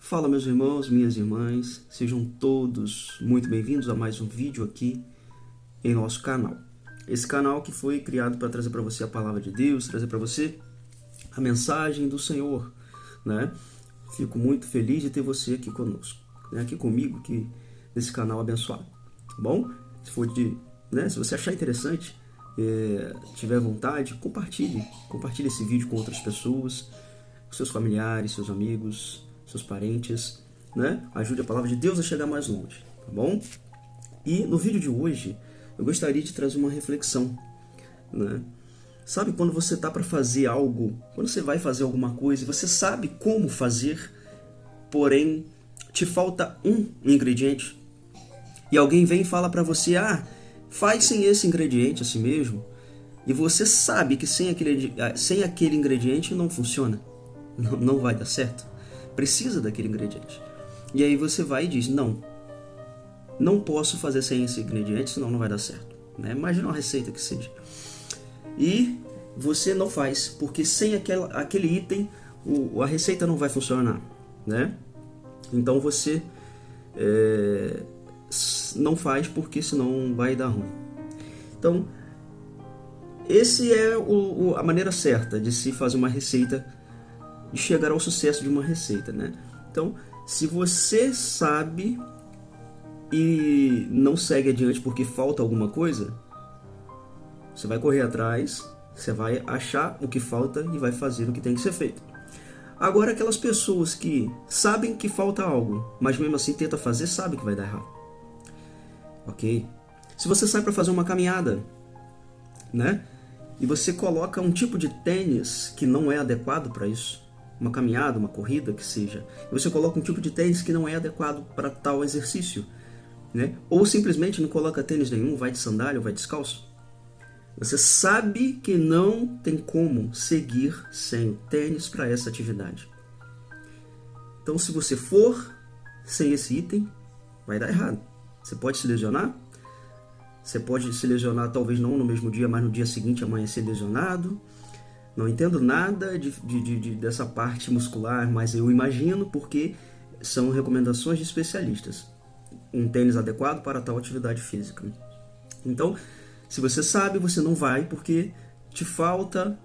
Fala, meus irmãos, minhas irmãs, sejam todos muito bem-vindos a mais um vídeo aqui em nosso canal. Esse canal que foi criado para trazer para você a palavra de Deus, trazer para você a mensagem do Senhor, né? Fico muito feliz de ter você aqui conosco, né? Aqui comigo, aqui nesse canal abençoado, tá bom? Se você achar interessante, tiver vontade, compartilhe esse vídeo com outras pessoas, com seus familiares, seus amigos, seus parentes, né? Ajude a palavra de Deus a chegar mais longe, tá bom? E no vídeo de hoje, eu gostaria de trazer uma reflexão, né? Sabe quando você está para fazer algo, quando você vai fazer alguma coisa e você sabe como fazer, porém te falta um ingrediente e alguém vem e fala para você, faz sem esse ingrediente assim mesmo, e você sabe que sem aquele ingrediente não funciona, não vai dar certo, precisa daquele ingrediente. E aí você vai e diz, não posso fazer sem esse ingrediente, senão não vai dar certo, né? Imagina uma receita que seja. E você não faz, porque sem aquele item a receita não vai funcionar, né? Então você não faz porque senão vai dar ruim. Então, esse é a maneira certa de se fazer uma receita, de chegar ao sucesso de uma receita, né? Então, se você sabe e não segue adiante porque falta alguma coisa, você vai correr atrás, você vai achar o que falta e vai fazer o que tem que ser feito. Agora, aquelas pessoas que sabem que falta algo, mas mesmo assim tenta fazer, sabe que vai dar errado. Ok? Se você sai para fazer uma caminhada, né? E você coloca um tipo de tênis que não é adequado para isso, uma caminhada, uma corrida que seja, e você coloca um tipo de tênis que não é adequado para tal exercício, né? Ou simplesmente não coloca tênis nenhum, vai de sandália ou vai descalço. Você sabe que não tem como seguir sem o tênis para essa atividade. Então, se você for sem esse item, vai dar errado. Você pode se lesionar. Você pode se lesionar talvez não no mesmo dia, mas no dia seguinte amanhecer lesionado. Não entendo nada dessa parte muscular, mas eu imagino porque são recomendações de especialistas. Um tênis adequado para tal atividade física. Então, se você sabe, você não vai porque te falta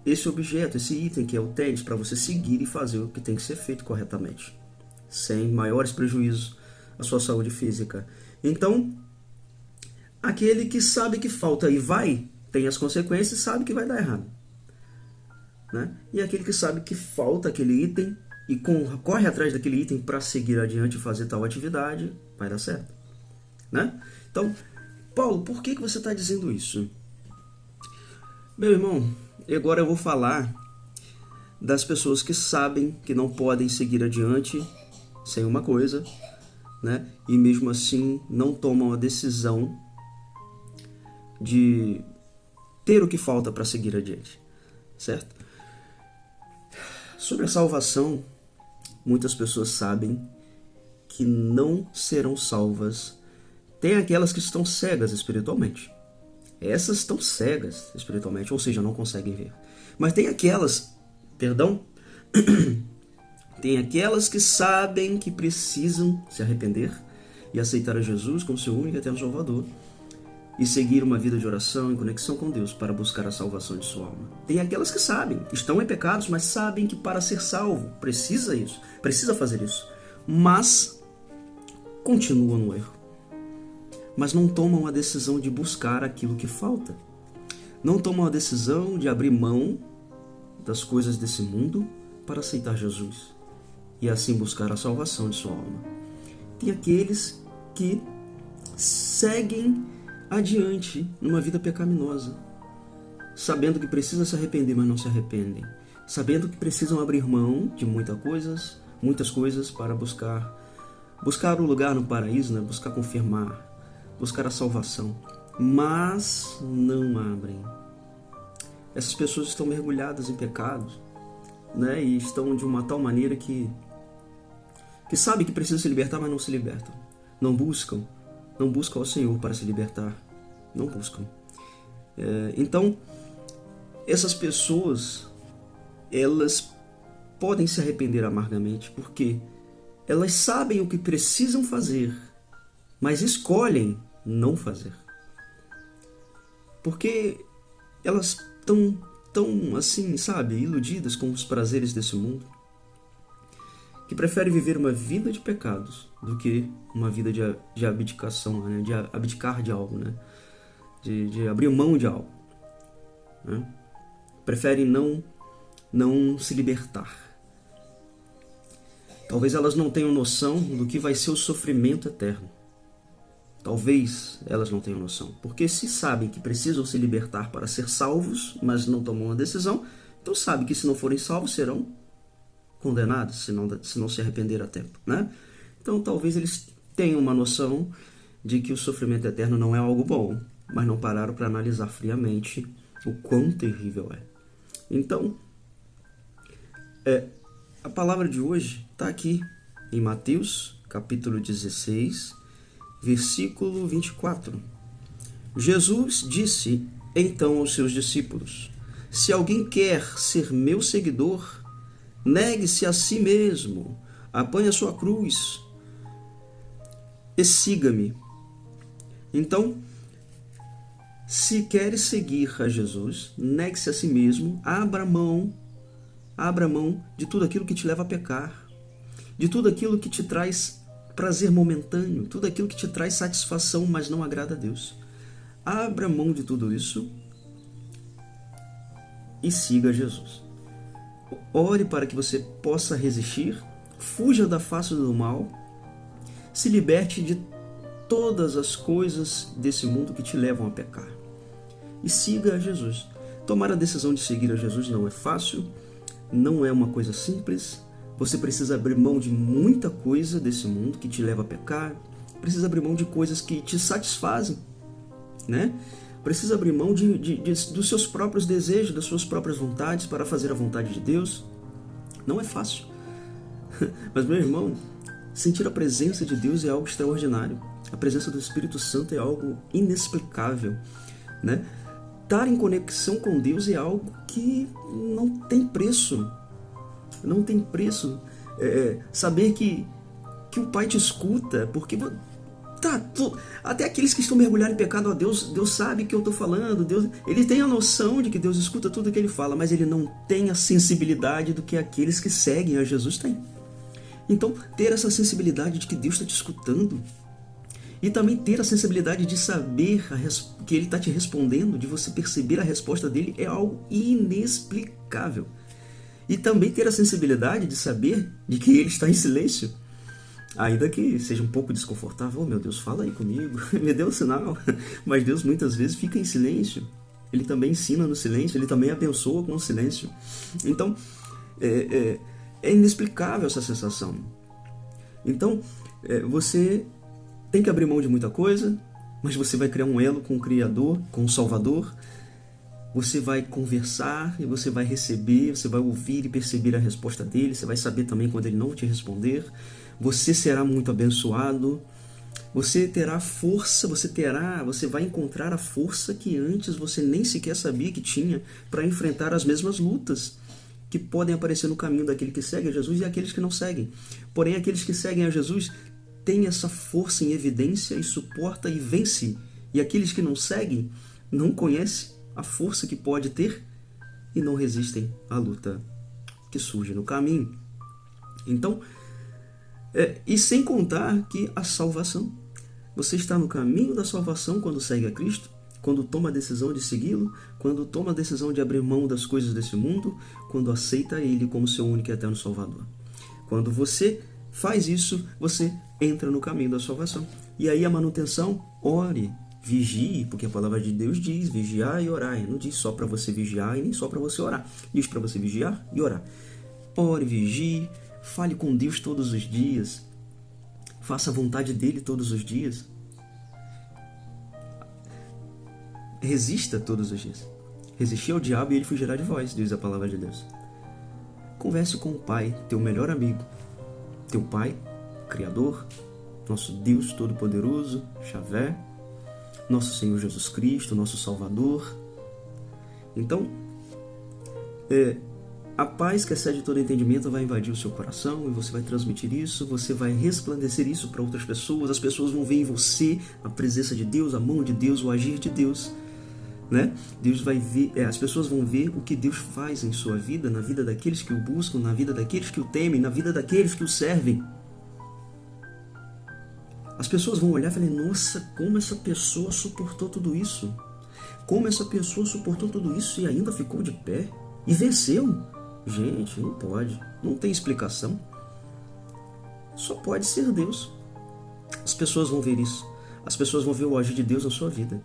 esse objeto, esse item que é o tênis, para você seguir e fazer o que tem que ser feito corretamente, sem maiores prejuízos à sua saúde física. Então, aquele que sabe que falta e vai, tem as consequências e sabe que vai dar errado, né? E aquele que sabe que falta aquele item e corre atrás daquele item para seguir adiante e fazer tal atividade, vai dar certo, né? Então, Paulo, por que você está dizendo isso? Meu irmão, agora eu vou falar das pessoas que sabem que não podem seguir adiante sem uma coisa, né? E mesmo assim não tomam a decisão de ter o que falta para seguir adiante, certo? Sobre a salvação, muitas pessoas sabem que não serão salvas. Tem aquelas que estão cegas espiritualmente. Essas estão cegas espiritualmente, ou seja, não conseguem ver. Mas tem aquelas, tem aquelas que sabem que precisam se arrepender e aceitar a Jesus como seu único e eterno Salvador e seguir uma vida de oração e conexão com Deus para buscar a salvação de sua alma. Tem aquelas que sabem, estão em pecados, mas sabem que para ser salvo precisa fazer isso, mas continuam no erro. Mas não tomam a decisão de buscar aquilo que falta. Não tomam a decisão de abrir mão das coisas desse mundo para aceitar Jesus e assim buscar a salvação de sua alma. Tem aqueles que seguem adiante numa vida pecaminosa, sabendo que precisam se arrepender, mas não se arrependem. Sabendo que precisam abrir mão de muitas coisas para buscar o lugar no paraíso, né? Buscar confirmar, buscar a salvação, mas não abrem. Essas pessoas estão mergulhadas em pecados, né? E estão de uma tal maneira que sabem que precisam se libertar, mas não se libertam. Não buscam ao Senhor para se libertar. Não buscam. Então, essas pessoas, elas podem se arrepender amargamente, porque elas sabem o que precisam fazer, mas escolhem não fazer. Porque elas estão tão assim, sabe, iludidas com os prazeres desse mundo, que preferem viver uma vida de pecados do que uma vida de abdicação, né? De abdicar de algo, né? De abrir mão de algo, né? Preferem não se libertar. Talvez elas não tenham noção do que vai ser o sofrimento eterno. Talvez elas não tenham noção. Porque se sabem que precisam se libertar para ser salvos, mas não tomam uma decisão, então sabem que se não forem salvos serão condenados, se não se arrepender a tempo, né? Então talvez eles tenham uma noção de que o sofrimento eterno não é algo bom, mas não pararam para analisar friamente o quão terrível é. Então, a palavra de hoje está aqui em Mateus, capítulo 16, versículo 24. Jesus disse então aos seus discípulos: se alguém quer ser meu seguidor, negue-se a si mesmo, apanhe a sua cruz e siga-me. Então, se queres seguir a Jesus, negue-se a si mesmo, abra mão de tudo aquilo que te leva a pecar, de tudo aquilo que te traz prazer momentâneo, tudo aquilo que te traz satisfação, mas não agrada a Deus. Abra mão de tudo isso e siga Jesus. Ore para que você possa resistir, fuja da face do mal, se liberte de todas as coisas desse mundo que te levam a pecar. E siga a Jesus. Tomar a decisão de seguir a Jesus não é fácil, não é uma coisa simples. Você precisa abrir mão de muita coisa desse mundo que te leva a pecar, precisa abrir mão de coisas que te satisfazem, né? Precisa abrir mão dos seus próprios desejos, das suas próprias vontades para fazer a vontade de Deus. Não é fácil. Mas, meu irmão, sentir a presença de Deus é algo extraordinário. A presença do Espírito Santo é algo inexplicável, né? Estar em conexão com Deus é algo que não tem preço. Não tem preço. Saber que o Pai te escuta, porque até aqueles que estão mergulhados em pecado, Deus sabe que eu estou falando, ele tem a noção de que Deus escuta tudo que ele fala, mas ele não tem a sensibilidade do que aqueles que seguem a Jesus têm. Então, ter essa sensibilidade de que Deus está te escutando, e também ter a sensibilidade de saber que ele está te respondendo, de você perceber a resposta dele, é algo inexplicável. E também ter a sensibilidade de saber de que ele está em silêncio, ainda que seja um pouco desconfortável. Oh, meu Deus, fala aí comigo, me dê um sinal. Mas Deus muitas vezes fica em silêncio. Ele também ensina no silêncio, ele também abençoa com o silêncio. Então, é inexplicável essa sensação. Então, você tem que abrir mão de muita coisa, mas você vai criar um elo com o Criador, com o Salvador. Você vai conversar e você vai receber, você vai ouvir e perceber a resposta dele. Você vai saber também quando ele não te responder. Você será muito abençoado. Você terá força, você vai encontrar a força que antes você nem sequer sabia que tinha para enfrentar as mesmas lutas que podem aparecer no caminho daquele que segue a Jesus e aqueles que não seguem. Porém, aqueles que seguem a Jesus têm essa força em evidência e suporta e vence. E aqueles que não seguem não conhecem a força que pode ter e não resistem à luta que surge no caminho. Então, e sem contar que a salvação. Você está no caminho da salvação quando segue a Cristo, quando toma a decisão de segui-lo, quando toma a decisão de abrir mão das coisas desse mundo, quando aceita Ele como seu único e eterno Salvador. Quando você faz isso, você entra no caminho da salvação. E aí a manutenção, ore, vigie, porque a palavra de Deus diz vigiar e orar. Não diz só para você vigiar e nem só para você orar. Diz para você vigiar e orar. Ore, vigie, fale com Deus todos os dias. Faça a vontade dele todos os dias. Resista todos os dias. Resistir ao diabo e ele fugirá de vós, diz a palavra de Deus. Converse com o Pai, teu melhor amigo. Teu Pai, Criador, nosso Deus Todo-Poderoso, Javé, nosso Senhor Jesus Cristo, nosso Salvador. Então, a paz que excede todo entendimento vai invadir o seu coração e você vai transmitir isso, você vai resplandecer isso para outras pessoas, as pessoas vão ver em você a presença de Deus, a mão de Deus, o agir de Deus, né? Deus vai ver, as pessoas vão ver o que Deus faz em sua vida, na vida daqueles que o buscam, na vida daqueles que o temem, na vida daqueles que o servem. As pessoas vão olhar e falar, nossa, como essa pessoa suportou tudo isso? Como essa pessoa suportou tudo isso e ainda ficou de pé? E venceu? Gente, não pode. Não tem explicação. Só pode ser Deus. As pessoas vão ver isso. As pessoas vão ver o agir de Deus na sua vida.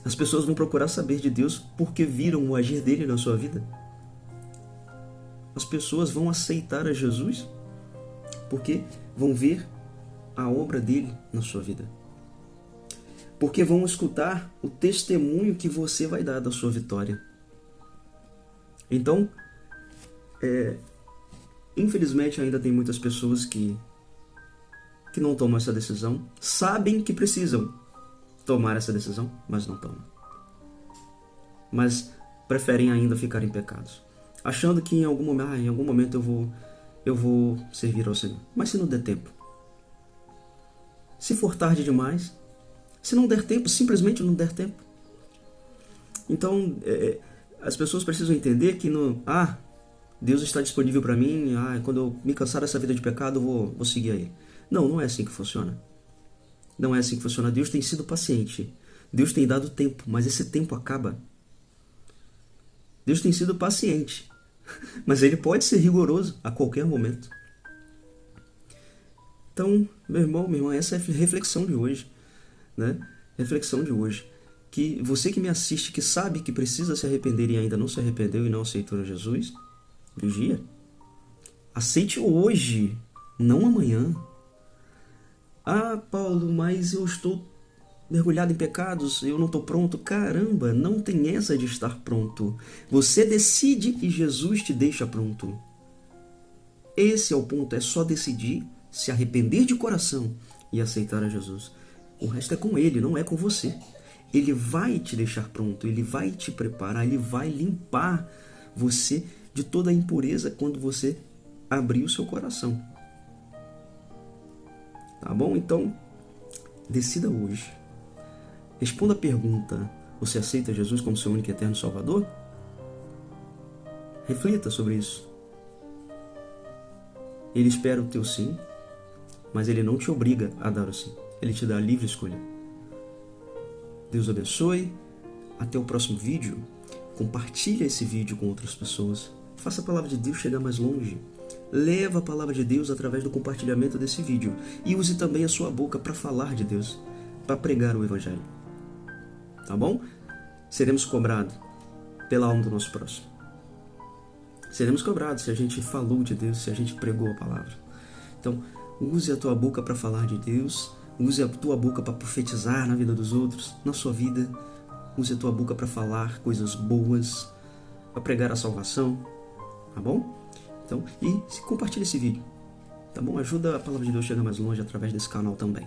As pessoas vão procurar saber de Deus porque viram o agir dele na sua vida. As pessoas vão aceitar a Jesus porque vão ver a obra dele na sua vida. Porque vão escutar o testemunho que você vai dar da sua vitória. Então, infelizmente ainda tem muitas pessoas que não tomam essa decisão, sabem que precisam tomar essa decisão, mas não tomam. Mas preferem ainda ficar em pecados, achando que em algum momento eu vou servir ao Senhor. Mas se não der tempo, se for tarde demais, se não der tempo, simplesmente não der tempo. Então, as pessoas precisam entender que Deus está disponível para mim, quando eu me cansar dessa vida de pecado, eu vou seguir a Ele. Não é assim que funciona. Não é assim que funciona. Deus tem sido paciente. Deus tem dado tempo, mas esse tempo acaba. Deus tem sido paciente, mas Ele pode ser rigoroso a qualquer momento. Então, meu irmão, minha irmã, essa é a reflexão de hoje, né? Reflexão de hoje. Que você que me assiste, que sabe que precisa se arrepender e ainda não se arrependeu e não aceitou Jesus, vigia. Aceite hoje, não amanhã. Paulo, mas eu estou mergulhado em pecados, eu não estou pronto. Caramba, não tem essa de estar pronto. Você decide e Jesus te deixa pronto. Esse é o ponto, é só decidir, se arrepender de coração e aceitar a Jesus. O resto é com Ele, não é com você. Ele vai te deixar pronto, Ele vai te preparar, Ele vai limpar você de toda a impureza quando você abrir o seu coração. Tá bom? Então, decida hoje. Responda a pergunta: você aceita Jesus como seu único e eterno Salvador? Reflita sobre isso. Ele espera o teu sim, mas Ele não te obriga a dar o sim. Ele te dá a livre escolha. Deus abençoe. Até o próximo vídeo. Compartilhe esse vídeo com outras pessoas. Faça a palavra de Deus chegar mais longe. Leva a palavra de Deus através do compartilhamento desse vídeo. E use também a sua boca para falar de Deus, para pregar o Evangelho. Tá bom? Seremos cobrados pela alma do nosso próximo. Seremos cobrados se a gente falou de Deus, se a gente pregou a palavra. Então, use a tua boca para falar de Deus. Use a tua boca para profetizar na vida dos outros, na sua vida. Use a tua boca para falar coisas boas, para pregar a salvação. Tá bom? Então, compartilhe esse vídeo. Tá bom? Ajuda a palavra de Deus a chegar mais longe através desse canal também.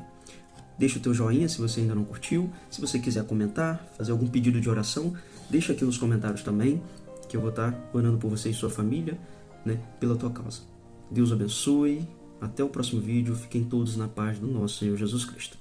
Deixa o teu joinha se você ainda não curtiu. Se você quiser comentar, fazer algum pedido de oração, deixa aqui nos comentários também, que eu vou estar orando por você e sua família, né, pela tua causa. Deus abençoe. Até o próximo vídeo. Fiquem todos na paz do nosso Senhor Jesus Cristo.